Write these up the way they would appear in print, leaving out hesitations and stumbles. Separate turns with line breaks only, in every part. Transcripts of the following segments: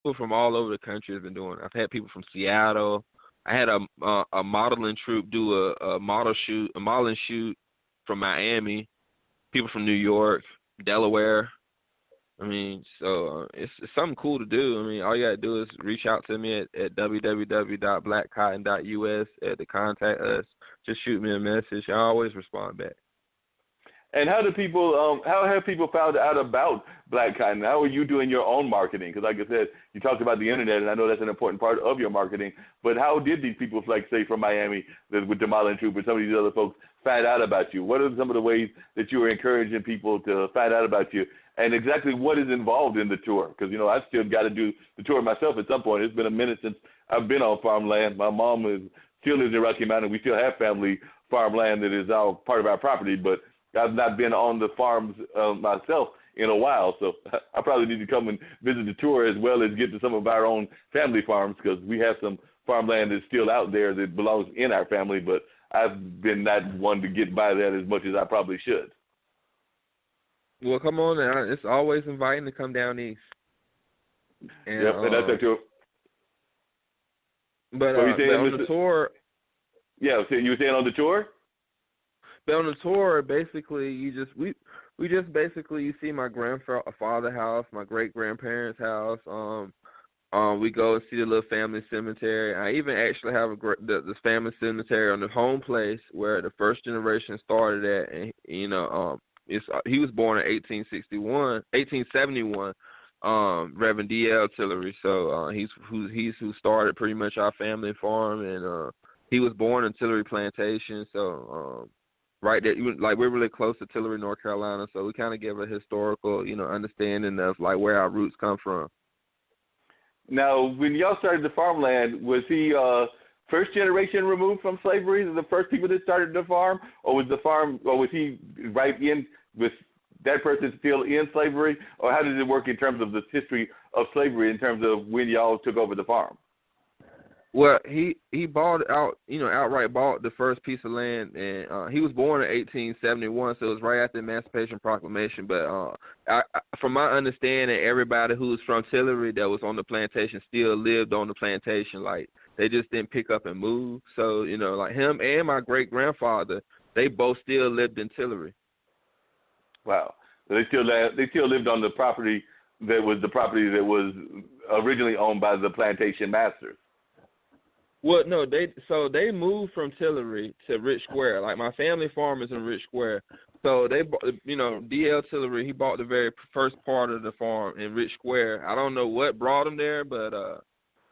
people from all over the country have been doing it. I've had people from Seattle. I had a modeling troupe do a modeling shoot from Miami. People from New York, Delaware. I mean, so it's something cool to do. I mean, all you got to do is reach out to me at www.blackcotton.us to contact us. Just shoot me a message. I always respond back.
And how have people found out about Black Cotton? How are you doing your own marketing? Because like I said, you talked about the internet, and I know that's an important part of your marketing. But how did these people, like say from Miami, with the modeling troupe, and some of these other folks, find out about you? What are some of the ways that you are encouraging people to find out about you? And exactly what is involved in the tour? Because, I've still got to do the tour myself at some point. It's been a minute since I've been on farmland. My mom still lives in Rocky Mountain. We still have family farmland that is all part of our property, but I've not been on the farms myself in a while, so I probably need to come and visit the tour as well as get to some of our own family farms, because we have some farmland that's still out there that belongs in our family, but I've been not one to get by that as much as I probably should.
Well, come on now. It's always inviting to come down east. And,
and that's it too.
But on the tour...
Yeah, so you were saying on the tour?
But on the tour, basically, you see my grandfather house, my great grandparents' house. We go and see the little family cemetery. I even actually have the family cemetery on the home place where the first generation started at, and he was born in 1871. Reverend D.L. Tillery. So he's who started pretty much our family farm, and he was born in Tillery Plantation. So. Right there, we're really close to Tillery, North Carolina, so we kind of give a historical, understanding of where our roots come from.
Now, when y'all started the farmland, was he first generation removed from slavery? The first people that started the farm, or was he right in with that person still in slavery, or how did it work in terms of the history of slavery in terms of when y'all took over the farm?
Well, he bought out, outright bought the first piece of land, and he was born in 1871, so it was right after the Emancipation Proclamation. But from my understanding, everybody who was from Tillery that was on the plantation still lived on the plantation. Like, they just didn't pick up and move. So, like him and my great-grandfather, they both still lived in Tillery.
Wow. So they still lived on the property that was originally owned by the plantation masters.
Well, no, they moved from Tillery to Rich Square. Like, my family farm is in Rich Square. So they, D.L. Tillery, he bought the very first part of the farm in Rich Square. I don't know what brought him there, but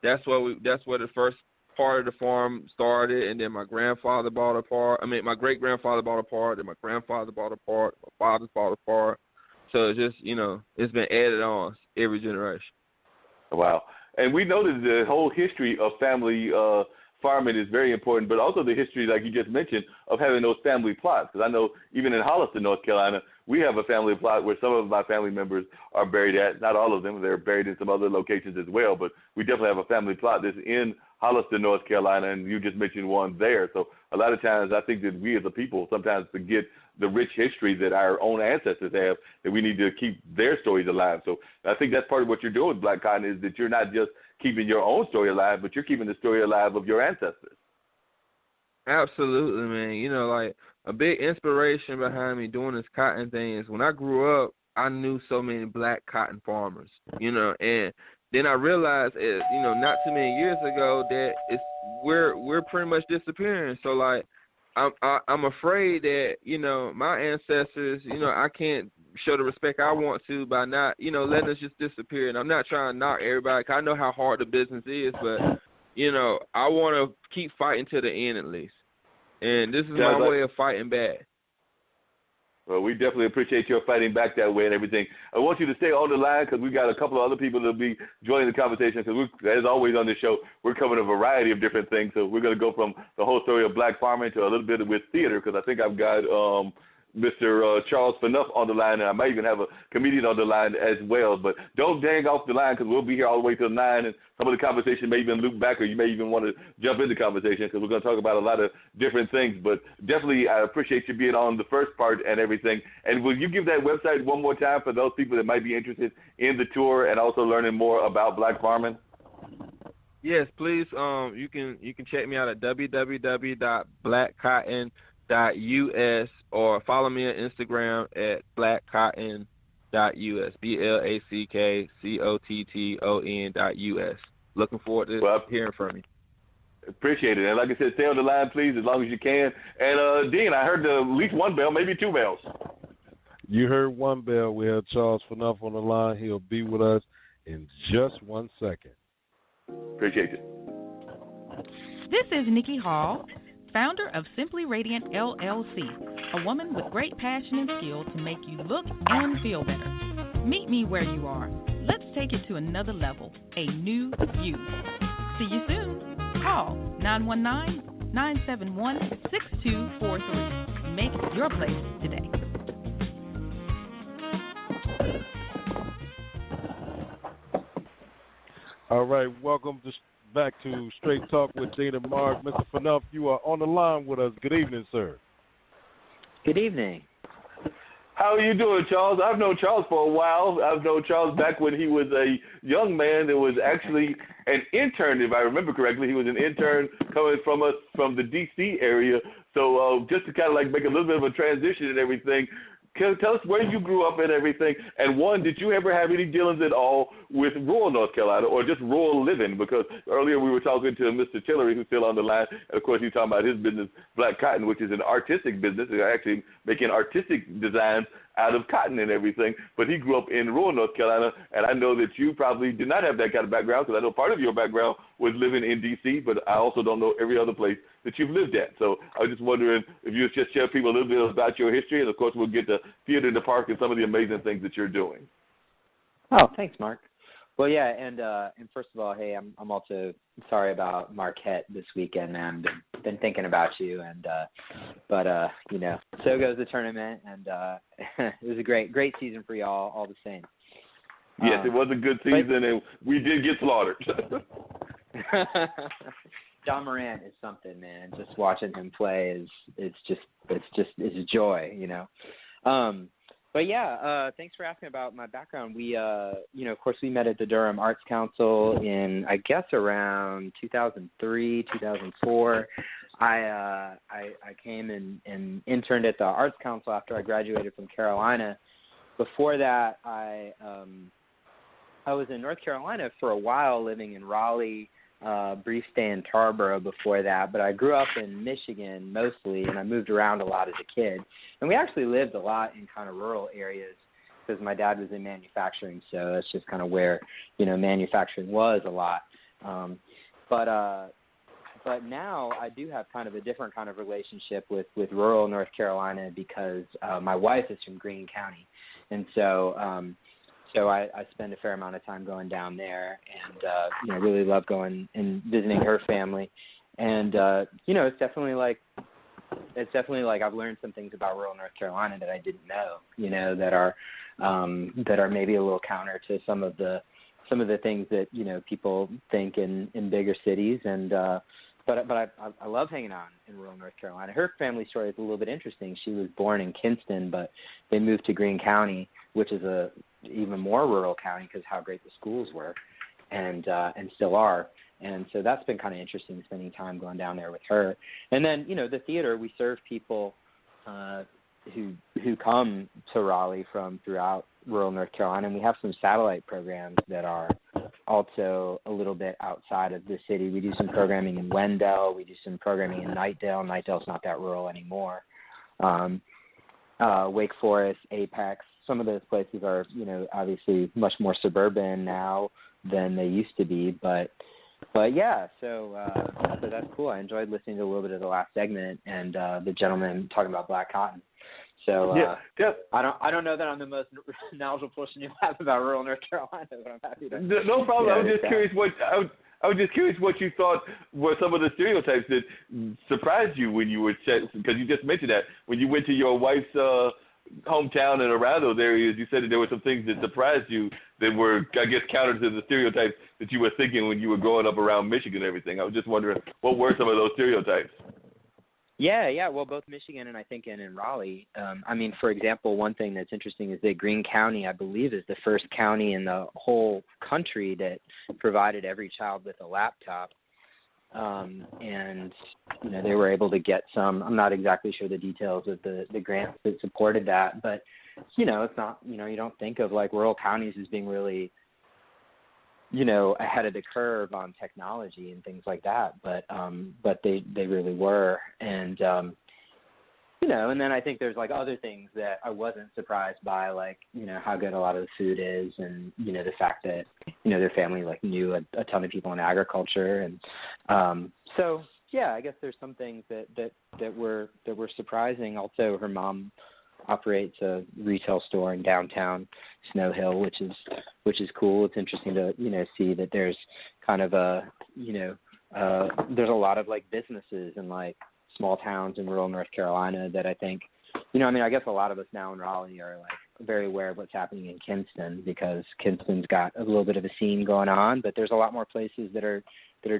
that's where the first part of the farm started. And then my grandfather bought a part. My great grandfather bought a part. Then my grandfather bought a part. My father bought a part. So it's just, it's been added on every generation.
Wow. And we know that the whole history of family farming is very important, but also the history, like you just mentioned, of having those family plots. Because I know even in Holliston, North Carolina, we have a family plot where some of my family members are buried at. Not all of them. They're buried in some other locations as well, but we definitely have a family plot that's in Holliston, North Carolina, and you just mentioned one there. So a lot of times I think that we as a people sometimes forget the rich history that our own ancestors have, that we need to keep their stories alive. So I think that's part of what you're doing with Black Cotton, is that you're not just keeping your own story alive, but you're keeping the story alive of your ancestors.
Absolutely, man. Like, a big inspiration behind me doing this cotton thing is when I grew up, I knew so many black cotton farmers, and then I realized, not too many years ago that we're pretty much disappearing. So, like, I'm afraid that, my ancestors, I can't show the respect I want to by not, letting us just disappear. And I'm not trying to knock everybody, 'cause I know how hard the business is, but, I want to keep fighting to the end at least. And this is my way of fighting back.
Well, we definitely appreciate your fighting back that way and everything. I want you to stay on the line because we got a couple of other people that will be joining the conversation, because as always on this show, we're covering a variety of different things. So we're going to go from the whole story of black farming to a little bit with theater, because I think I've got Mr. Charles Fanuff on the line, and I might even have a comedian on the line as well. But don't dang off the line because we'll be here all the way till 9, and some of the conversation may even loop back, or you may even want to jump into conversation because we're going to talk about a lot of different things. But definitely, I appreciate you being on the first part and everything. And will you give that website one more time for those people that might be interested in the tour and also learning more about black farming?
Yes, please. You can check me out at www.blackcotton.us or follow me on Instagram at blackcotton.us. BLACKCOTTON.us. Looking forward to hearing from you.
Appreciate it. And like I said, stay on the line, please, as long as you can. And, Dean, I heard at least one bell, maybe two bells.
You heard one bell. We have Charles Fanuff on the line. He'll be with us in just 1 second.
Appreciate it.
This is Nikki Hall, founder of Simply Radiant LLC, a woman with great passion and skill to make you look and feel better. Meet me where you are. Let's take it to another level, a new you. See you soon. Call 919-971-6243. Make your place today.
All right, welcome back to Straight Talk with Dean and Mark. Mr. Fanuff, you are on the line with us. Good evening, sir.
Good evening.
How are you doing, Charles? I've known Charles for a while. I've known Charles back when he was a young man that was actually an intern, if I remember correctly. He was an intern coming from us from the D.C. area. So just to kind of like make a little bit of a transition and everything, tell us where you grew up and everything. And one, did you ever have any dealings at all with rural North Carolina or just rural living? Because earlier we were talking to Mr. Tillery, who's still on the line. And, of course, he's talking about his business, Black Cotton, which is an artistic business. They're actually making artistic designs out of cotton and everything. But he grew up in rural North Carolina, and I know that you probably did not have that kind of background because I know part of your background was living in D.C., but I also don't know every other place that you've lived at. So I was just wondering if you would just share people a little bit about your history, and, of course, we'll get to Theater in the Park and some of the amazing things that you're doing.
Oh, thanks, Mark. Well, yeah, and first of all, hey, I'm also sorry about Marquette this weekend, man. Been thinking about you, and but you know, so goes the tournament, and it was a great season for y'all, all the same.
Yes, it was a good season, and we did get slaughtered.
John Morant is something, man. Just watching him play it's a joy, you know. But yeah, thanks for asking about my background. We, you know, of course, we met at the Durham Arts Council in, I guess, around 2003, 2004. I came and interned at the Arts Council after I graduated from Carolina. Before that, I was in North Carolina for a while, living in Raleigh. Brief stay in Tarboro before that, but I grew up in Michigan mostly, and I moved around a lot as a kid. And we actually lived a lot in kind of rural areas because my dad was in manufacturing, so that's just kind of where, you know, manufacturing was a lot. But now I do have kind of a different kind of relationship with rural North Carolina because my wife is from Greene County, and so I spend a fair amount of time going down there, and you know, really love going and visiting her family. And you know, it's definitely like I've learned some things about rural North Carolina that I didn't know. You know, that are maybe a little counter to some of the things that, you know, people think in bigger cities. And but I love hanging out in rural North Carolina. Her family story is a little bit interesting. She was born in Kinston, but they moved to Greene County, which is a even more rural county because how great the schools were, and still are. And so that's been kind of interesting, spending time going down there with her. And then, you know, the theater, we serve people who come to Raleigh from throughout rural North Carolina, and we have some satellite programs that are also a little bit outside of the city. We do some programming in Wendell. We do some programming in Knightdale. Knightdale's not that rural anymore. Wake Forest, Apex. Some of those places are, you know, obviously much more suburban now than they used to be. But yeah, so that's cool. I enjoyed listening to a little bit of the last segment and the gentleman talking about Black Cotton. So
yeah.
I don't know that I'm the most knowledgeable person you have about rural North Carolina, but I'm happy to.
No problem. I was just curious I was just curious what you thought were some of the stereotypes that surprised you when you were because you just mentioned that when you went to your wife's hometown and around those areas, you said that there were some things that surprised you that were, I guess, counter to the stereotypes that you were thinking when you were growing up around Michigan and everything. I was just wondering what were some of those stereotypes.
Yeah. Well, both Michigan and I think in Raleigh. I mean, for example, one thing that's interesting is that Greene County, I believe, is the first county in the whole country that provided every child with a laptop. And, you know, they were able to get some, I'm not exactly sure the details of the grants that supported that, but, you know, it's not, you know, you don't think of like rural counties as being really, you know, ahead of the curve on technology and things like that, but they really were. And, you know, and then I think there's like other things that I wasn't surprised by, like, you know, how good a lot of the food is and, you know, the fact that, you know, their family like knew a ton of people in agriculture. And so, yeah, I guess there's some things that were surprising. Also, her mom operates a retail store in downtown Snow Hill, which is cool. It's interesting to, you know, see that there's kind of a, you know, there's a lot of like businesses and like small towns in rural North Carolina that I think, you know, I mean, I guess a lot of us now in Raleigh are like very aware of what's happening in Kinston because Kinston's got a little bit of a scene going on, but there's a lot more places that are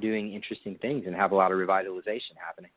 doing interesting things and have a lot of revitalization happening.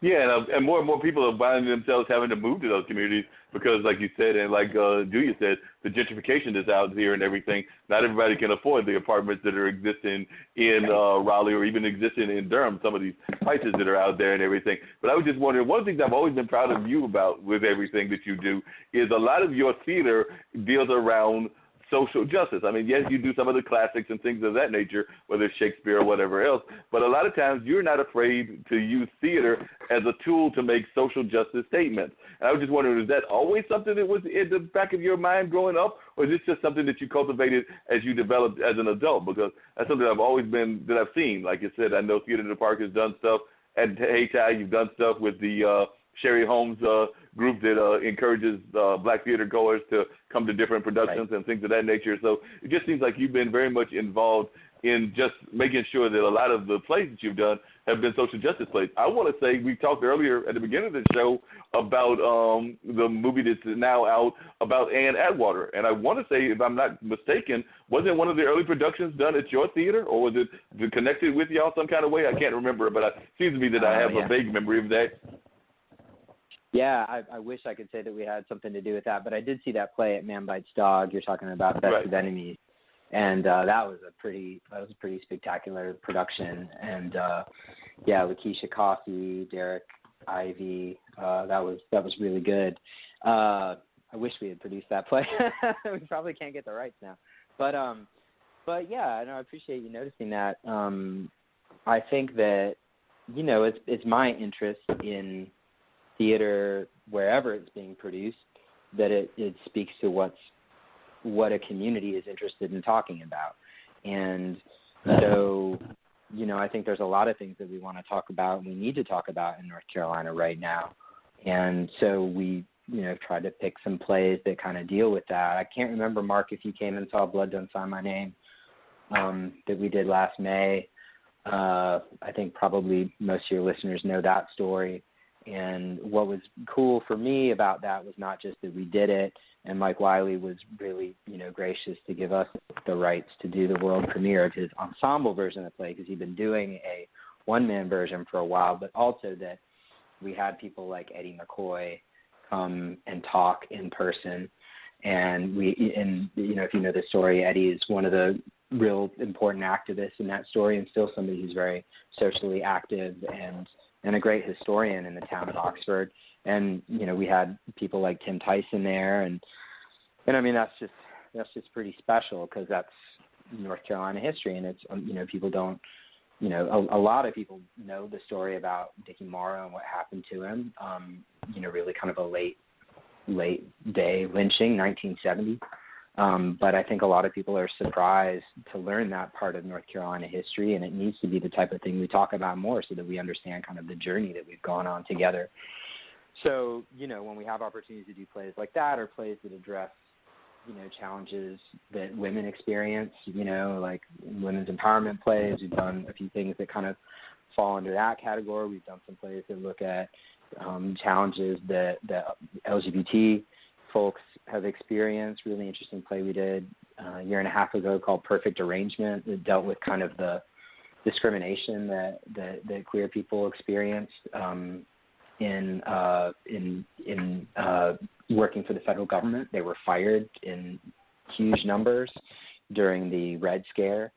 Yeah, and more people are finding themselves having to move to those communities because, like you said, and like Julia said, the gentrification is out here and everything. Not everybody can afford the apartments that are existing in Raleigh or even existing in Durham, some of these prices that are out there and everything. But I was just wondering, one of the things I've always been proud of you about with everything that you do is a lot of your theater deals around social justice. I mean, yes, you do some of the classics and things of that nature, whether it's Shakespeare or whatever else, but a lot of times you're not afraid to use theater as a tool to make social justice statements. And I was just wondering, is that always something that was in the back of your mind growing up, or is this just something that you cultivated as you developed as an adult? Because that's something that I've seen. Like you said, I know Theater in the Park has done stuff at Hayti. You've done stuff with the Sherry Holmes group that encourages black theater goers to come to different productions and things of that nature. So it just seems like you've been very much involved in just making sure that a lot of the plays that you've done have been social justice plays. I want to say we talked earlier at the beginning of the show about the movie that's now out about Ann Atwater. And I want to say, if I'm not mistaken, wasn't one of the early productions done at your theater, or was it connected with y'all some kind of way? I can't remember, but it seems to me that I have a vague memory of that.
Yeah, I wish I could say that we had something to do with that, but I did see that play at Man Bites Dog. You're talking about Best of Enemies, and that was a pretty spectacular production. And Lakeisha Coffey, Derek Ivey, that was really good. I wish we had produced that play. We probably can't get the rights now, but yeah, I appreciate you noticing that. I think that, you know, it's my interest in theater, wherever it's being produced, that it speaks to what a community is interested in talking about. And so, you know, I think there's a lot of things that we want to talk about and we need to talk about in North Carolina right now. And so we, you know, tried to pick some plays that kind of deal with that. I can't remember, Mark, if you came and saw Blood Don't Sign My Name that we did last May. I think probably most of your listeners know that story. And what was cool for me about that was not just that we did it, and Mike Wiley was really, you know, gracious to give us the rights to do the world premiere of his ensemble version of the play, because he'd been doing a one-man version for a while, but also that we had people like Eddie McCoy come and talk in person. And you know, if you know the story, Eddie is one of the real important activists in that story, and still somebody who's very socially active and a great historian in the town of Oxford. And, you know, we had people like Tim Tyson there. And I mean, that's just pretty special, because that's North Carolina history. And it's, you know, people don't, you know, a lot of people know the story about Dickie Morrow and what happened to him. You know, really kind of a late day lynching, 1970. But I think a lot of people are surprised to learn that part of North Carolina history, and it needs to be the type of thing we talk about more so that we understand kind of the journey that we've gone on together. So, you know, when we have opportunities to do plays like that, or plays that address, challenges that women experience, like women's empowerment plays. We've done a few things that kind of fall under that category. We've done some plays that look at challenges that LGBT folks have experienced. Really interesting play we did a year and a half ago called Perfect Arrangement that dealt with kind of the discrimination that queer people experienced in working for the federal government. They were fired in huge numbers during the Red Scare,